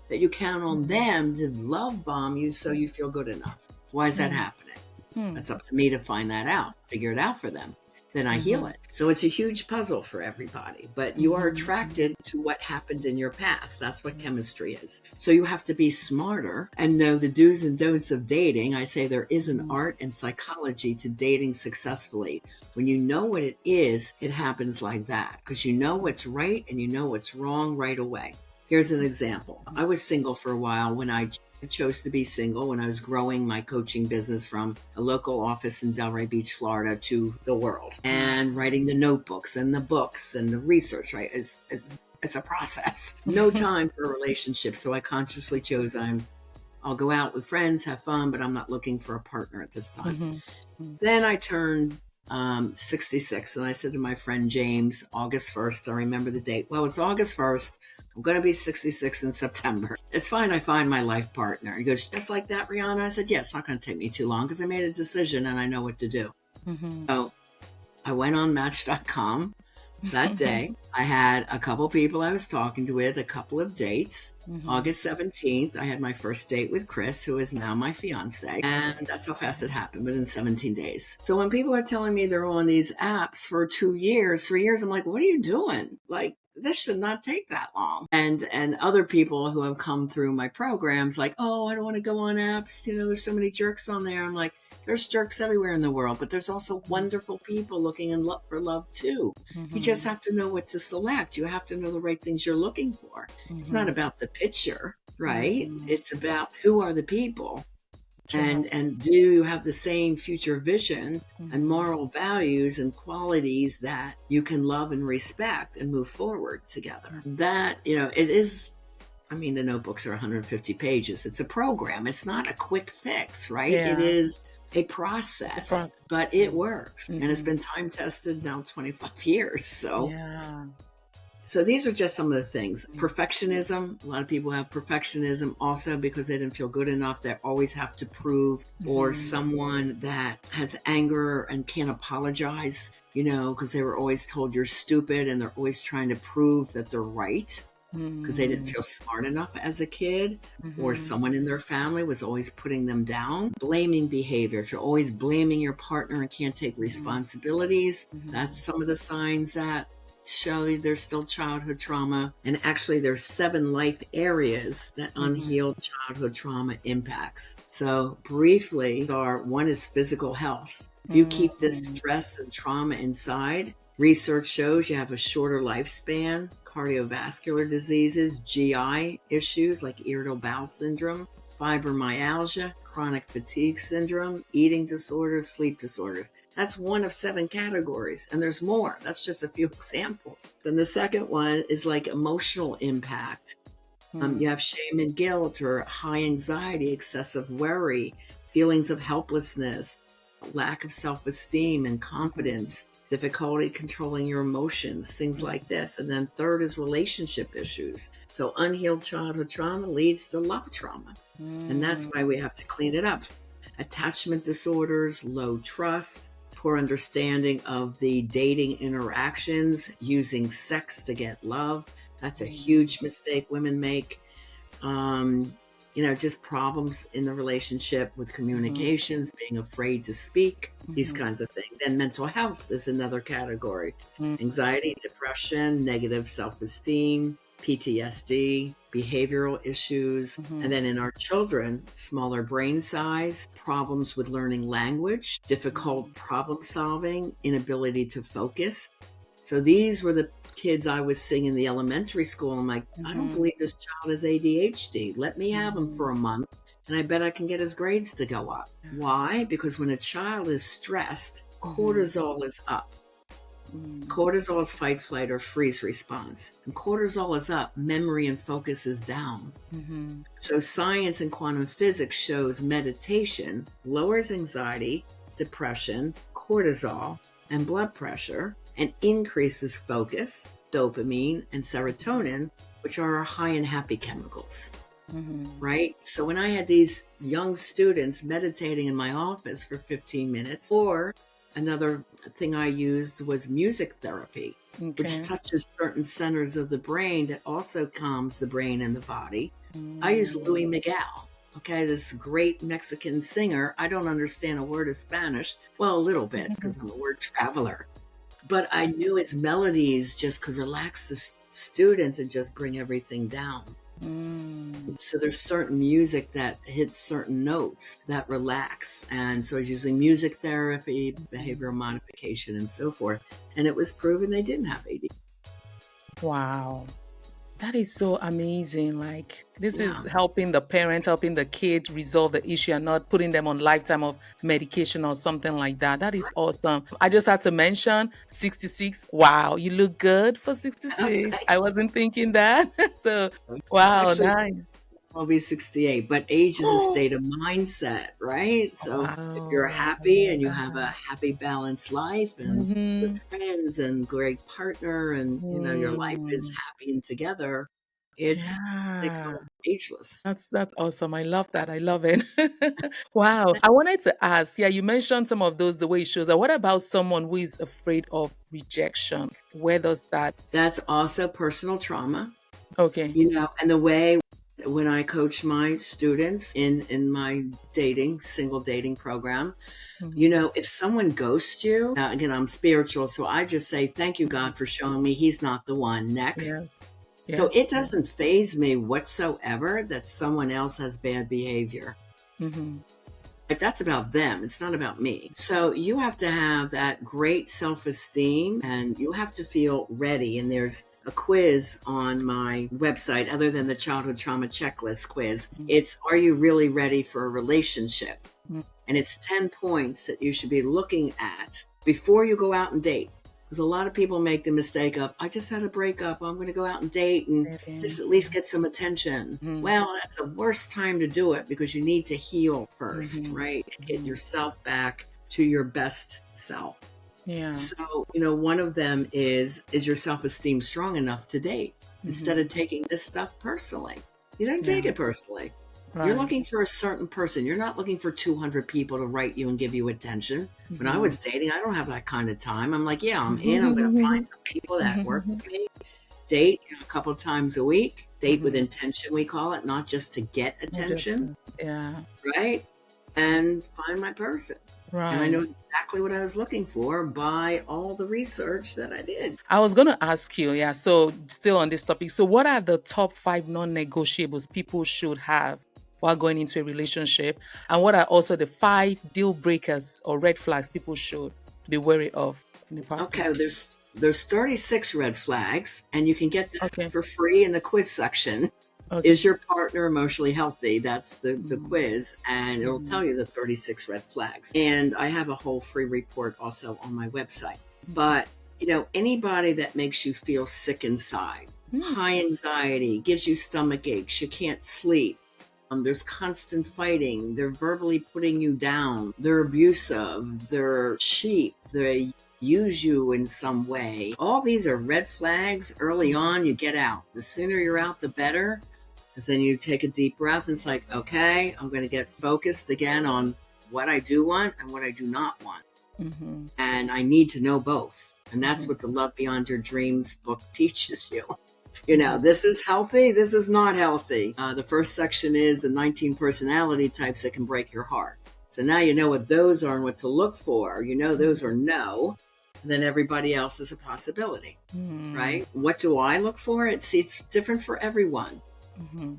that you count on them to love bomb you so you feel good enough. Why is that happening? That's up to me to find that out, figure it out for them. Then I heal it. So it's a huge puzzle for everybody, but you are attracted to what happened in your past. That's what chemistry is. So you have to be smarter and know the do's and don'ts of dating. I say there is an art and psychology to dating successfully. When you know what it is, it happens like that, because you know what's right and you know what's wrong right away. Here's an example. I was single for a while when I chose to be single, when I was growing my coaching business from a local office in Delray Beach, Florida, to the world, and writing the notebooks and the books and the research, right? It's a process. No time for a relationship. So I consciously chose I'll go out with friends, have fun, but I'm not looking for a partner at this time. Then I turned 66, and I said to my friend James, August 1st, I remember the date. Well, it's August 1st. I'm going to be 66 in September. It's fine. I find my life partner. He goes, just like that, Rihanna? I said, yeah, it's not going to take me too long because I made a decision and I know what to do. So I went on Match.com that day. I had a couple people I was talking with, a couple of dates. August 17th, I had my first date with Chris, who is now my fiance. And that's how fast it happened, within 17 days. So when people are telling me they're on these apps for 2 years, 3 years, I'm like, what are you doing? Like, this should not take that long. And other people who have come through my programs, like, oh, I don't want to go on apps. There's so many jerks on there. I'm like, there's jerks everywhere in the world, but there's also wonderful people looking for love too. You just have to know what to select. You have to know the right things you're looking for. It's not about the picture, right? It's about who are the people. And do you have the same future vision and moral values and qualities that you can love and respect and move forward together? That, it is, the notebooks are 150 pages. It's a program. It's not a quick fix, right? Yeah. It is a process, but it works. And it's been time tested now 25 years. So these are just some of the things. Perfectionism. A lot of people have perfectionism also because they didn't feel good enough. They always have to prove, or someone that has anger and can't apologize, because they were always told you're stupid, and they're always trying to prove that they're right because they didn't feel smart enough as a kid, or someone in their family was always putting them down. Blaming behavior. If you're always blaming your partner and can't take responsibilities, that's some of the signs that show there's still childhood trauma. And actually there's 7 life areas that unhealed childhood trauma impacts. So briefly, one is physical health. If you keep this stress and trauma inside, research shows you have a shorter lifespan, cardiovascular diseases, GI issues like irritable bowel syndrome, fibromyalgia, chronic fatigue syndrome, eating disorders, sleep disorders. That's one of 7 categories, and there's more. That's just a few examples. Then the second one is like emotional impact. You have shame and guilt, or high anxiety, excessive worry, feelings of helplessness, lack of self-esteem and confidence, difficulty controlling your emotions, things like this. And then third is relationship issues. So unhealed childhood trauma leads to love trauma. And that's why we have to clean it up. Attachment disorders, low trust, poor understanding of the dating interactions, using sex to get love. That's a huge mistake women make. Just problems in the relationship with communications, being afraid to speak, these kinds of things. Then mental health is another category. Anxiety, depression, negative self-esteem, PTSD, behavioral issues. And then in our children, smaller brain size, problems with learning language, difficult problem solving, inability to focus. So these were the kids I was seeing in the elementary school. I'm like, I don't believe this child has ADHD. Let me have him for a month, and I bet I can get his grades to go up. Why? Because when a child is stressed, cortisol is up. Cortisol is fight, flight, or freeze response. And cortisol is up, memory and focus is down. So science and quantum physics shows meditation lowers anxiety, depression, cortisol, and blood pressure, and increases focus, dopamine, and serotonin, which are our high and happy chemicals. Right? So when I had these young students meditating in my office for 15 minutes, or another thing I used was music therapy, which touches certain centers of the brain that also calms the brain and the body. I use Louis Miguel. Okay, this great Mexican singer. I don't understand a word of Spanish. Well, a little bit, because I'm a word traveler. But I knew his melodies just could relax the students and just bring everything down. So there's certain music that hits certain notes that relax. And so I was using music therapy, behavioral modification, and so forth. And it was proven they didn't have ADD. Wow. That is so amazing. Like, this is helping the parents, helping the kid resolve the issue and not putting them on lifetime of medication or something like that. That is awesome. I just had to mention 66. Wow, you look good for 66. I wasn't thinking that. So, wow, Actually, nice. I'll be 68, but age is a state of mindset, right? So if you're Wow. happy and you have a happy, balanced life and good friends and great partner, and your life is happy and together, it's they Yeah. call it ageless. That's awesome. I love that. I love it. Wow. I wanted to ask, you mentioned some of those, the way it shows. What about someone who is afraid of rejection? Where does that? That's also personal trauma, Okay. and the way when I coach my students in my single dating program, if someone ghosts you, again, I'm spiritual, so I just say, thank you, God, for showing me he's not the one. Next. Yes. So it doesn't faze me whatsoever that someone else has bad behavior. But that's about them. It's not about me. So you have to have that great self-esteem, and you have to feel ready. And there's a quiz on my website, other than the childhood trauma checklist quiz. It's, are you really ready for a relationship? And it's 10 points that you should be looking at before you go out and date. Because a lot of people make the mistake of, I just had a breakup, I'm going to go out and date and just at least get some attention. Well, that's the worst time to do it, because you need to heal first, right? And get yourself back to your best self. Yeah. So, one of them is your self-esteem strong enough to date? Instead of taking this stuff personally. You don't take it personally. Right. You're looking for a certain person. You're not looking for 200 people to write you and give you attention. When I was dating, I don't have that kind of time. I'm like, I'm in. I'm going to find some people that work with me. Date a couple of times a week. Date with intention, we call it, not just to get attention. Right? And find my person. Right. And I know exactly what I was looking for by all the research that I did. I was going to ask you, so still on this topic. So what are the top 5 non-negotiables people should have while going into a relationship? And what are also the 5 deal breakers or red flags people should be wary of in the partner? Okay, there's 36 red flags, and you can get them for free in the quiz section. Is your partner emotionally healthy? That's the quiz, and it'll tell you the 36 red flags. And I have a whole free report also on my website. But, anybody that makes you feel sick inside, high anxiety, gives you stomach aches, you can't sleep, there's constant fighting, they're verbally putting you down, they're abusive, they're cheap, they use you in some way. All these are red flags early on. You get out. The sooner you're out, the better. Because then you take a deep breath and it's like, okay, I'm going to get focused again on what I do want and what I do not want. Mm-hmm. And I need to know both. And that's what the Love Beyond Your Dreams book teaches you. You know, this is healthy, this is not healthy. The first section is the 19 personality types that can break your heart. So now you know what those are and what to look for. You know those are no. And then everybody else is a possibility, right? What do I look for? It's different for everyone. Mm-hmm.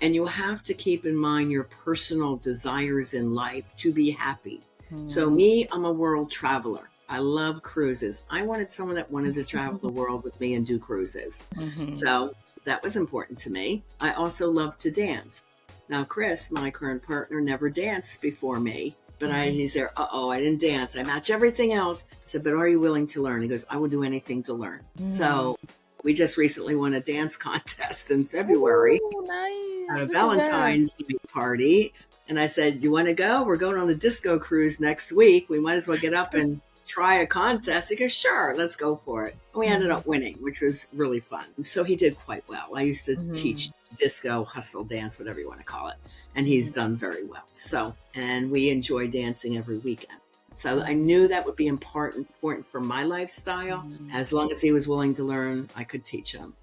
And you have to keep in mind your personal desires in life to be happy. So me, I'm a world traveler. I love cruises. I wanted someone that wanted to travel the world with me and do cruises. So that was important to me. I also love to dance. Now, Chris, my current partner, never danced before me. But he's there, I didn't dance. I match everything else. I said, but are you willing to learn? He goes, I will do anything to learn. So we just recently won a dance contest in February. Ooh, nice. At a Valentine's Day party. And I said, you want to go? We're going on the disco cruise next week. We might as well get up and try a contest. He goes, sure, let's go for it. And we ended up winning, which was really fun. So he did quite well. I used to teach disco, hustle, dance, whatever you want to call it. And he's done very well. So, and we enjoy dancing every weekend. So I knew that would be important for my lifestyle. As long as he was willing to learn, I could teach him.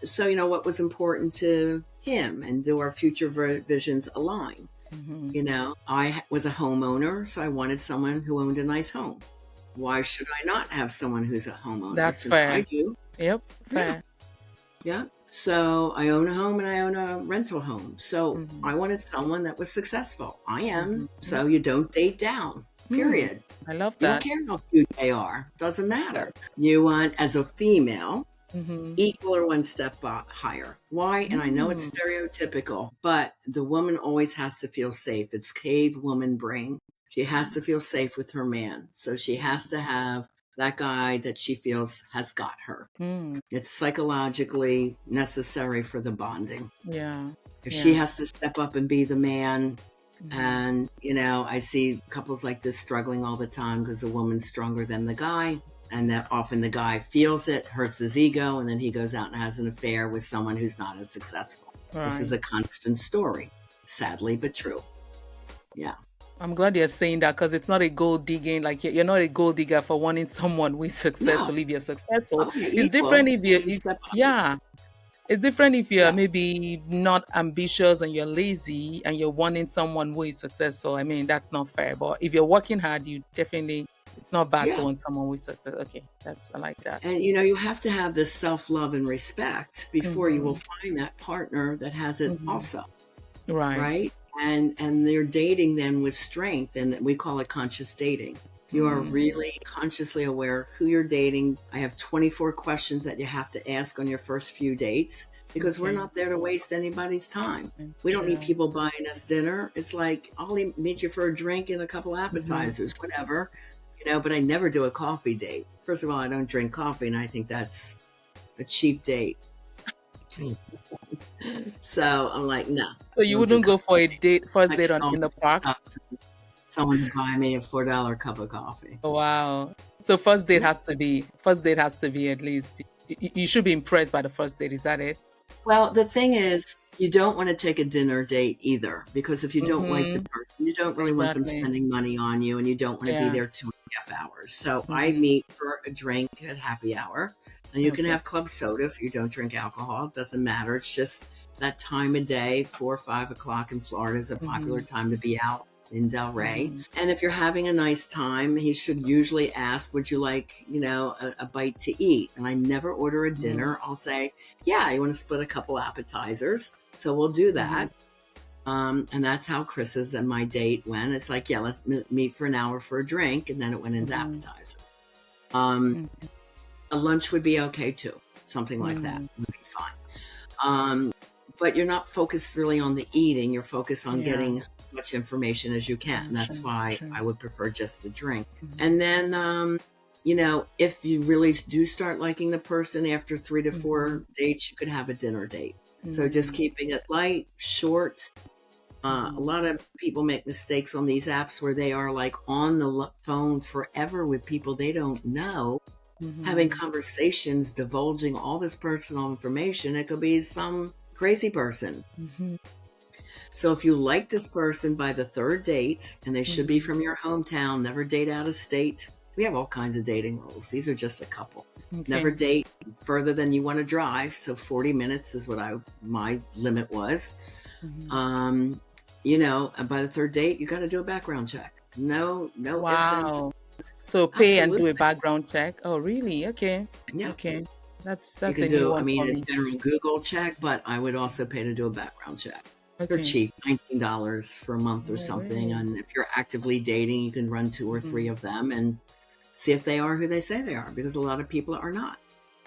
So, you know, what was important to him and do our future visions align? You know, I was a homeowner, so I wanted someone who owned a nice home. Why should I not have someone who's a homeowner? That's since fair. I do. Yep, fair. Yeah. So I own a home and I own a rental home. So I wanted someone that was successful. I am. So you don't date down, period. I love You that. don't care how cute they are. Doesn't matter. You want, as a female, equal or one step higher. Why? And I know it's stereotypical, but the woman always has to feel safe. It's cave woman brain. She has to feel safe with her man. So she has to have that guy that she feels has got her. It's psychologically necessary for the bonding. Yeah. If she has to step up and be the man, and, you know, I see couples like this struggling all the time because the woman's stronger than the guy. And that often the guy feels it, hurts his ego, and then he goes out and has an affair with someone who's not as successful. Right. This is a constant story, sadly, but true. Yeah. I'm glad you're saying that because it's not a gold digging. Like you're not a gold digger for wanting someone who is successful if you're successful. Oh, you're It's equal. different if You you're, step up. yeah. It's different if you're Yeah. maybe not ambitious and you're lazy and you're wanting someone who is successful. I mean, that's not fair. But if you're working hard, you definitely, it's not bad to want someone who is successful. Okay, I like that. And, you know, you have to have this self-love and respect before you will find that partner that has it also. Right? And you're dating then with strength, and we call it conscious dating. You are really consciously aware who you're dating. I have 24 questions that you have to ask on your first few dates because we're not there to waste anybody's time. We don't need people buying us dinner. It's like, I'll meet you for a drink and a couple appetizers, whatever, you know, but I never do a coffee date. First of all, I don't drink coffee, and I think that's a cheap date. So I'm like, no. So you wouldn't go for a first date in the park? Someone to buy me a $4 cup of coffee. Wow. So first date has to be at least, you should be impressed by the first date. Is that it? Well, the thing is, you don't want to take a dinner date either, because if you don't like the person, you don't really want them spending money on you, and you don't want to be there 2.5 hours. So I meet for a drink at happy hour, and you can have club soda if you don't drink alcohol. It doesn't matter. It's just that time of day, 4 or 5 o'clock in Florida is a popular time to be out in Delray. And if you're having a nice time, he should usually ask, would you like, you know, a bite to eat? And I never order a dinner. I'll say, yeah, you want to split a couple appetizers? So we'll do that. And that's how Chris's and my date went. It's like, yeah, let's meet for an hour for a drink. And then it went into appetizers. A lunch would be okay too. Something like that would be fine. But you're not focused really on the eating. You're focused on getting as much information as you can. That's why I would prefer just a drink. And then, you know, if you really do start liking the person after 3 to 4 dates, you could have a dinner date. So just keeping it light, short, A lot of people make mistakes on these apps where they are like on the phone forever with people they don't know, having conversations, divulging all this personal information. It could be some crazy person. So if you like this person by the third date, and they should be from your hometown, never date out of state. We have all kinds of dating rules. These are just a couple. Okay. Never date further than you want to drive. So 40 minutes is what my limit was. You know, and by the third date, you got to do a background check. No Wow. ifs, So pay and do absolutely. a background check. Oh, really? Okay. Yeah. Okay. That's You can a new do, I one for mean, a me. general Google check, but I would also pay to do a background check. They're Okay. cheap, $19 for a month or Oh, something. really? And if you're actively dating, you can run 2 or 3 of them and see if they are who they say they are, because a lot of people are not.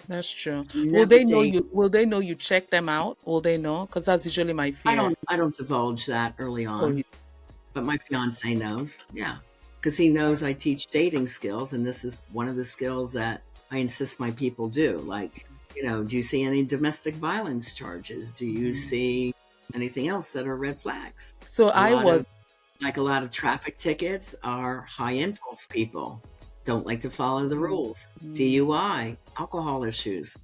That's true. Will Never they know date. you? Will they know you check them out? Will they know? Because that's usually my fear. I don't divulge that early Oh, on, but my fiance knows. Yeah. Because he knows I teach dating skills, and this is one of the skills that I insist my people do. Like, you know, do you see any domestic violence charges? Do you see anything else that are red flags? So A I lot of was. a lot of traffic tickets are high impulse people. Don't like to follow the rules. DUI, alcohol issues.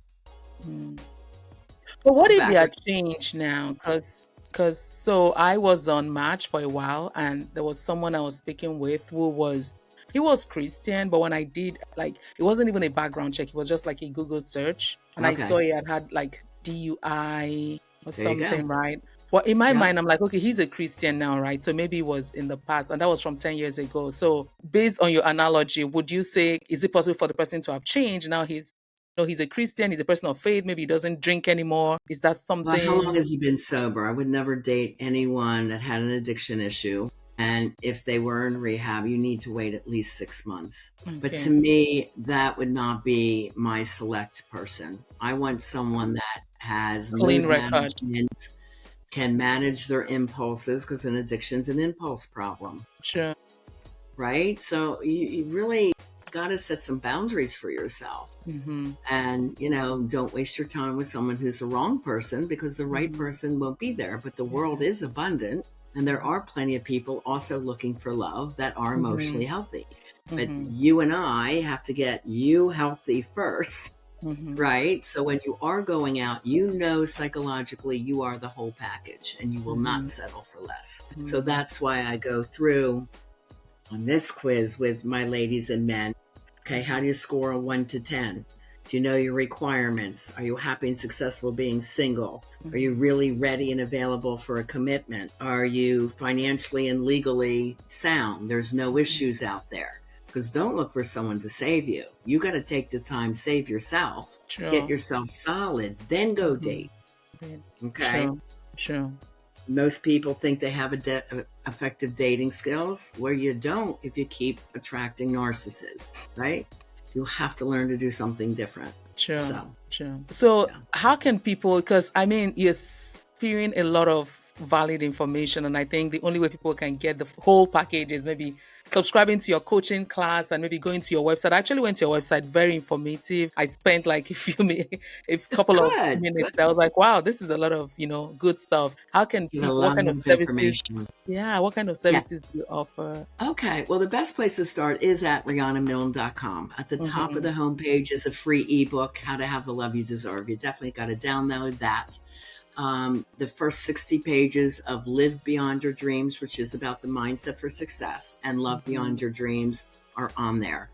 But what if they Back. are changed now? Because so I was on Match for a while, and there was someone I was speaking with who was he was Christian, but when I did like it wasn't even a background check; it was just like a Google search, and I saw Okay. he had like DUI or There you go. something, right? Well, in my Yeah. mind, I'm like, okay, he's a Christian now, right? So maybe it was in the past, and that was from 10 years ago. So based on your analogy, would you say is it possible for the person to have changed now? He's no, he's a Christian, he's a person of faith, maybe he doesn't drink anymore. Is that Well, how long something? has he been sober? I would never date anyone that had an addiction issue. And if they were in rehab, you need to wait at least 6 months. But to Okay. me, that would not be my select person. I want someone that has Clean mood record. management, can manage their impulses, because an addiction's an impulse problem, Sure. right? So you really got to set some boundaries for yourself. Mm-hmm. And, you know, don't waste your time with someone who's the wrong person, because the right person won't be there. But the world is abundant, and there are plenty of people also looking for love that are Mm-hmm. emotionally healthy. But Mm-hmm. you and I have to get you healthy first, Mm-hmm. right? So when you are going out, you know, psychologically, you are the whole package, and you will not settle for less. So that's why I go through on this quiz with my ladies and men. Okay, how do you score a 1 to 10? Do you know your requirements? Are you happy and successful being single? Are you really ready and available for a commitment? Are you financially and legally sound? There's no issues out there. Because don't look for someone to save you. You got to take the time, save yourself, get Sure. yourself solid, then go date. Okay. Sure. Sure. Most people think they have effective dating skills, where you don't if you keep attracting narcissists, right? You have to learn to do something different. Sure. So, Sure. So yeah. how can people, because I mean, you're spewing a lot of valid information, and I think the only way people can get the whole package is maybe subscribing to your coaching class and maybe going to your website. I actually went to your website, very informative. I spent like a couple of Good, minutes. good. I was like, wow, this is a lot of, good stuff. How can You have a people, what lot kind of of services? information. Yeah, what kind of Yeah. services do you offer? Okay. Well, the best place to start is at rianamilne.com. At the top of the homepage is a free ebook, How to Have the Love You Deserve. You definitely got to download that. The first 60 pages of Live Beyond Your Dreams, which is about the mindset for success, and Love Beyond Your Dreams are on there.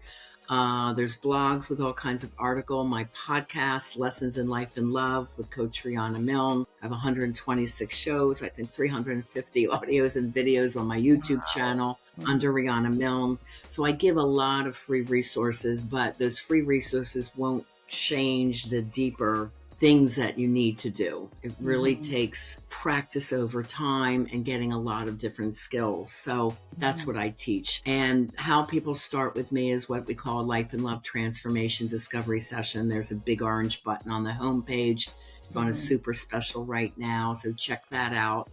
There's blogs with all kinds of articles. My podcast, Lessons in Life and Love with Coach Riana Milne. I have 126 shows, I think 350 audios and videos on my YouTube channel under Riana Milne. So I give a lot of free resources, but those free resources won't change the deeper things that you need to do. It really takes practice over time and getting a lot of different skills. So that's what I teach. And how people start with me is what we call a Life and Love Transformation Discovery Session. There's a big orange button on the homepage. It's on a super special right now, so check that out.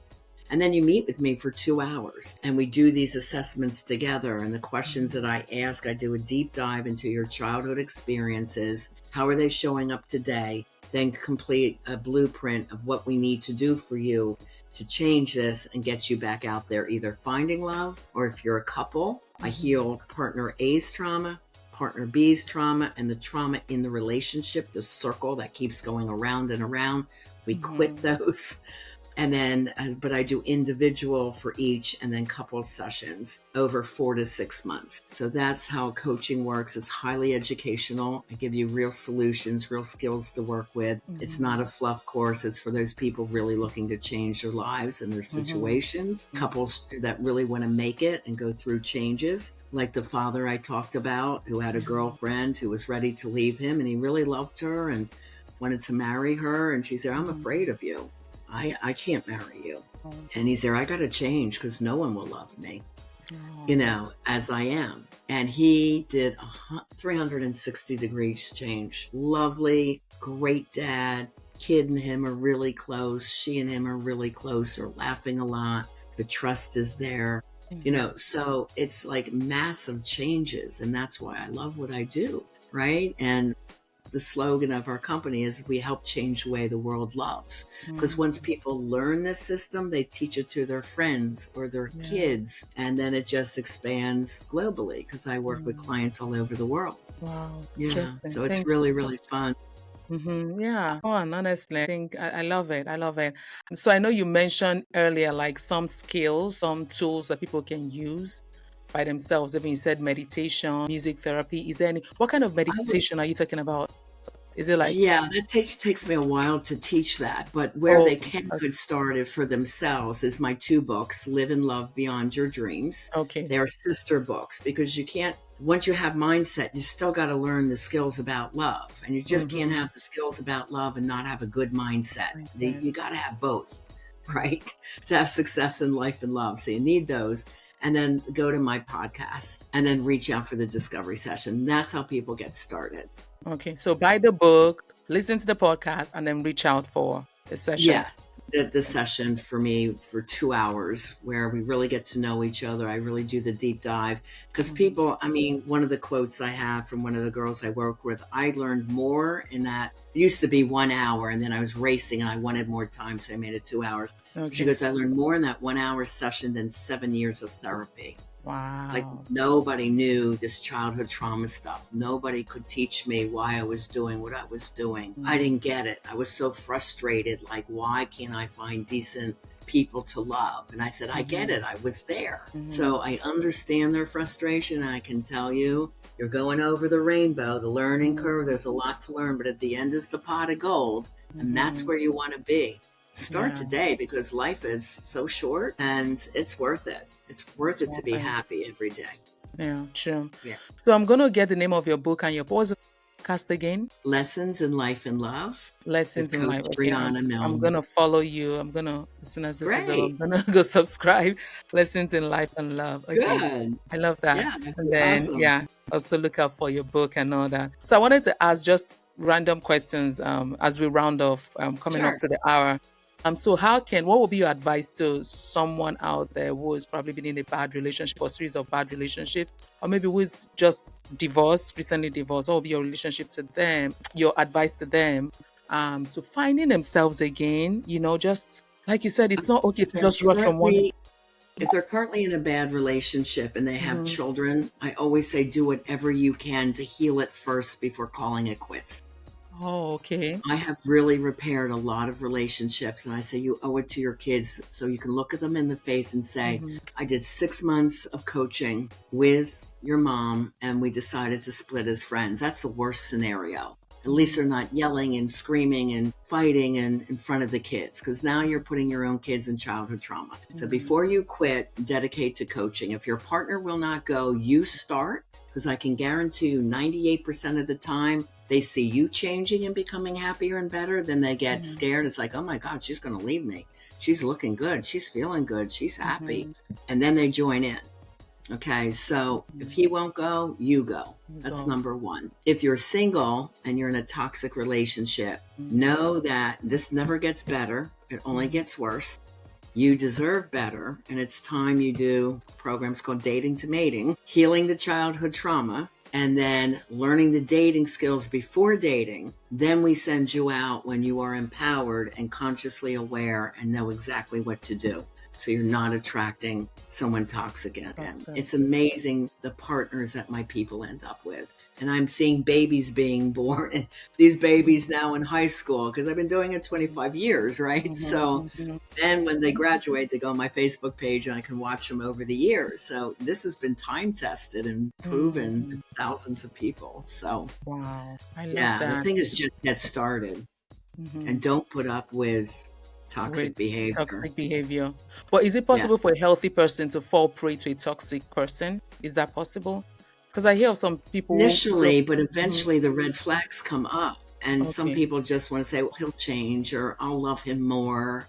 And then you meet with me for 2 hours, and we do these assessments together. And the questions that I ask, I do a deep dive into your childhood experiences. How are they showing up today? then complete a blueprint of what we need to do for you to change this and get you back out there, either finding love, or if you're a couple, I heal partner A's trauma, partner B's trauma, and the trauma in the relationship, the circle that keeps going around and around. We quit those. And then, but I do individual for each, and then couple sessions over 4 to 6 months. So that's how coaching works. It's highly educational. I give you real solutions, real skills to work with. It's not a fluff course. It's for those people really looking to change their lives and their situations. Couples that really want to make it and go through changes. Like the father I talked about, who had a girlfriend who was ready to leave him, and he really loved her and wanted to marry her. And she said, I'm afraid of you. I can't marry you. And he said, I got to change because no one will love me, as I am. And he did a 360 degrees change. Lovely, great dad. Kid and him are really close. She and him are really close. They're laughing a lot. The trust is there. So it's like massive changes. And that's why I love what I do, right? And the slogan of our company is we help change the way the world loves. Because once people learn this system, they teach it to their friends or their kids. And then it just expands globally because I work with clients all over the world. Wow. Yeah. So it's really, really fun. Yeah. Oh, and honestly, I think I love it. I love it. So I know you mentioned earlier, like some skills, some tools that people can use by themselves. Even you said meditation, music therapy. Is there what kind of meditation are you talking about? Is it like? Yeah, that takes me a while to teach that, but where they could start it for themselves is my 2 books, Live and Love Beyond Your Dreams. Okay. They're sister books because you can't, once you have mindset, you still got to learn the skills about love, and you just can't have the skills about love and not have a good mindset. You got to have both, right? To have success in life and love. So you need those. And then go to my podcast and then reach out for the discovery session. That's how people get started. Okay. So buy the book, listen to the podcast, and then reach out for a session. Yeah. The session for me for 2 hours where we really get to know each other. I really do the deep dive because people, one of the quotes I have from one of the girls I work with, I learned more in that. It used to be 1 hour and then I was racing and I wanted more time. So I made it 2 hours. Okay. She goes, I learned more in that 1 hour session than 7 years of therapy. Wow. Like nobody knew this childhood trauma stuff. Nobody could teach me why I was doing what I was doing. I didn't get it. I was so frustrated. Like, why can't I find decent people to love? And I said, I get it. I was there. So I understand their frustration. And I can tell you, you're going over the rainbow, the learning curve. There's a lot to learn, but at the end is the pot of gold. And that's where you want to be. Start today because life is so short and it's worth it. It's worth it to be happy every day. Yeah, true. Yeah. So I'm going to get the name of your book and your podcast again. Lessons in Life and Love. Lessons in Life. Okay. Riana Milne. I'm going to follow you. I'm going to, as soon as this is over, I'm going to go subscribe. Lessons in Life and Love. Okay. Good. I love that. Yeah, and then, awesome. Also look out for your book and all that. So I wanted to ask just random questions as we round off, coming up to the hour. So what would be your advice to someone out there who has probably been in a bad relationship or series of bad relationships, or maybe who is just recently divorced? What would be your relationship to them, your advice to them, to finding themselves again? Just like you said, it's not okay to just rush from one. If they're currently in a bad relationship and they have children, I always say do whatever you can to heal it first before calling it quits. Oh, okay. I have really repaired a lot of relationships, and I say you owe it to your kids so you can look at them in the face and say, I did 6 months of coaching with your mom and we decided to split as friends. That's the worst scenario. At least they're not yelling and screaming and fighting in front of the kids, because now you're putting your own kids in childhood trauma. So before you quit, dedicate to coaching. If your partner will not go, you start, because I can guarantee you 98% of the time, they see you changing and becoming happier and better, then they get scared. It's like, oh my God, she's going to leave me. She's looking good. She's feeling good. She's happy. And then they join in. Okay, so if he won't go, you go. That's number one. If you're single and you're in a toxic relationship, know that this never gets better. It only gets worse. You deserve better. And it's time you do programs called Dating to Mating, healing the childhood trauma, and then learning the dating skills before dating Then we send you out when you are empowered and consciously aware and know exactly what to do. So you're not attracting someone toxic again. It's amazing the partners that my people end up with. And I'm seeing babies being born, and these babies now in high school, because I've been doing it 25 years, right? So then when they graduate, they go on my Facebook page and I can watch them over the years. So this has been time tested and proven to thousands of people. So wow, I love yeah, that. the thing is just get started and don't put up with toxic behavior. Toxic behavior. But is it possible for a healthy person to fall prey to a toxic person? Is that possible? Because I hear of some people initially, but eventually the red flags come up, and some people just want to say, well, he'll change, or I'll love him more.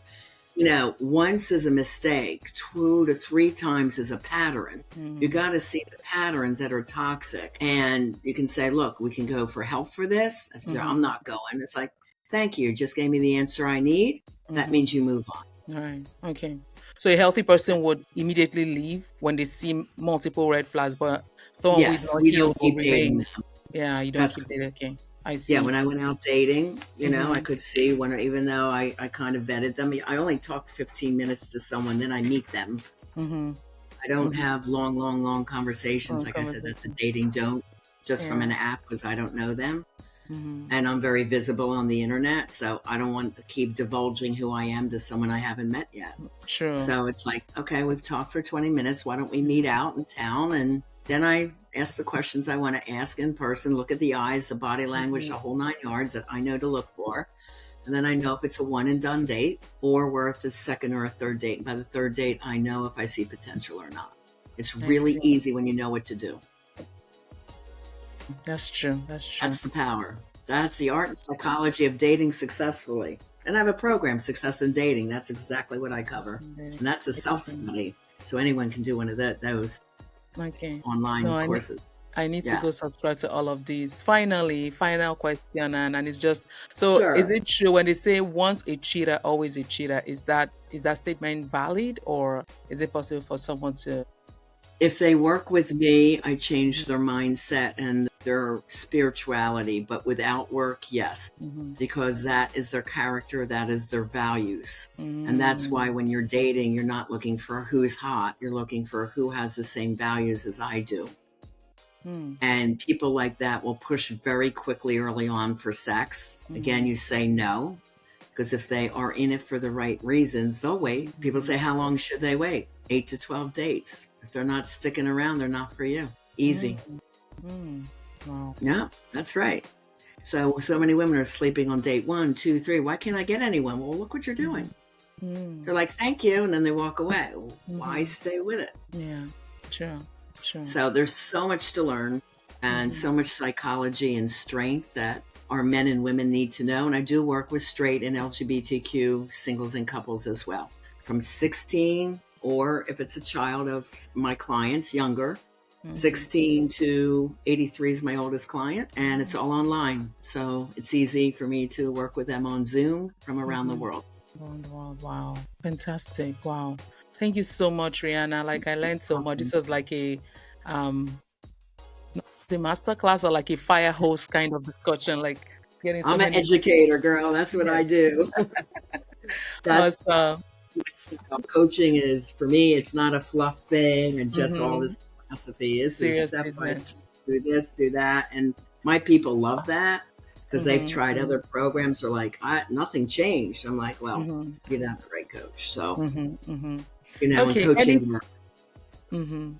You know, once is a mistake, 2 to 3 times is a pattern. You got to see the patterns that are toxic, and you can say, look, we can go for help for this. If I'm not going, it's like, thank you, just gave me the answer I need. That means you move on. All right. Okay. So a healthy person would immediately leave when they see multiple red flags, but someone who is not healed will remain. Yeah, you don't keep dating. Okay. I see. Yeah, when I went out dating, you know, I could see when, even though I kind of vetted them, I only talk 15 minutes to someone, then I meet them. I don't have long conversations. Like I said, that's a dating don't, just from an app, because I don't know them. And I'm very visible on the internet, so I don't want to keep divulging who I am to someone I haven't met yet. True. So it's like, okay, we've talked for 20 minutes. Why don't we meet out in town? And then I ask the questions I want to ask in person, look at the eyes, the body language, the whole 9 yards that I know to look for. And then I know if it's a one and done date or worth a second or a third date. And by the third date, I know if I see potential or not. It's really easy when you know what to do. That's true. That's true. That's the power. That's the art and psychology of dating successfully. And I have a program, Success in Dating. That's exactly what I cover. And that's a self-study. So anyone can do one of those online courses. I need to go subscribe to all of these. Finally, final question, and it's just, so is it true when they say once a cheater, always a cheater? Is that statement valid, or is it possible for someone to... If they work with me, I change their mindset and their spirituality, but without work, yes, because that is their character, that is their values. And that's why when you're dating, you're not looking for who's hot, you're looking for who has the same values as I do. And people like that will push very quickly early on for sex. Again, you say no, because if they are in it for the right reasons, they'll wait. People say, how long should they wait? 8 to 12 dates. If they're not sticking around, they're not for you. Easy. Wow. Yeah, that's right. So many women are sleeping on date 1, 2, 3. Why can't I get anyone? Well, look what you're doing. They're like, thank you. And then they walk away. Why stay with it? Yeah, true. So there's so much to learn and so much psychology and strength that our men and women need to know. And I do work with straight and LGBTQ singles and couples as well. From 16, or if it's a child of my clients, younger, 16 to 83 is my oldest client, and it's all online. So it's easy for me to work with them on Zoom from around the world. Wow. Fantastic. Wow. Thank you so much, Riana. Like, I learned so much. This was like the masterclass, or like a fire hose kind of discussion, like getting I'm an educator, girl. That's what I do. That's coaching is, for me, it's not a fluff thing and just all this philosophy. It's step by step, do this, do that. And my people love that because they've tried other programs. They're like, nothing changed. I'm like, well, you're not the right coach. So, coaching work.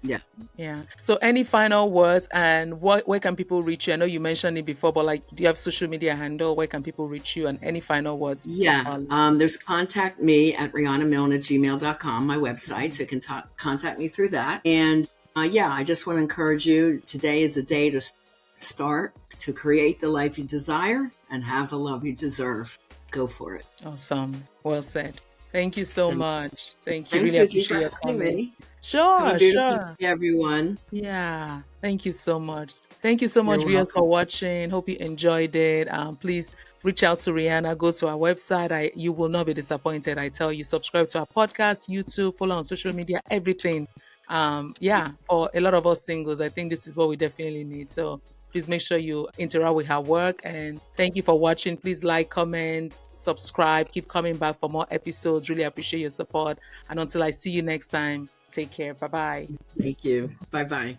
Yeah. So any final words, and where can people reach you? I know you mentioned it before, but like, do you have social media handle? Where can people reach you, and any final words? Yeah. There's contact me at rianamilne@gmail.com, my website. So you can contact me through that. And I just want to encourage you. Today is a day to start to create the life you desire and have the love you deserve. Go for it. Awesome. Well said. Thank you so much. Thank you. Thanks, really appreciate your coming. Sure. Everyone. Yeah. Thank you so much. Thank you so much, viewers, for watching. Hope you enjoyed it. Please reach out to Riana. Go to our website. You will not be disappointed. I tell you. Subscribe to our podcast, YouTube, follow on social media, everything. For a lot of us singles, I think this is what we definitely need. So Please make sure you interact with her work. And thank you for watching. Please like, comment, subscribe, keep coming back for more episodes. Really appreciate your support. And until I see you next time, take care. Bye bye. Thank you. Bye bye.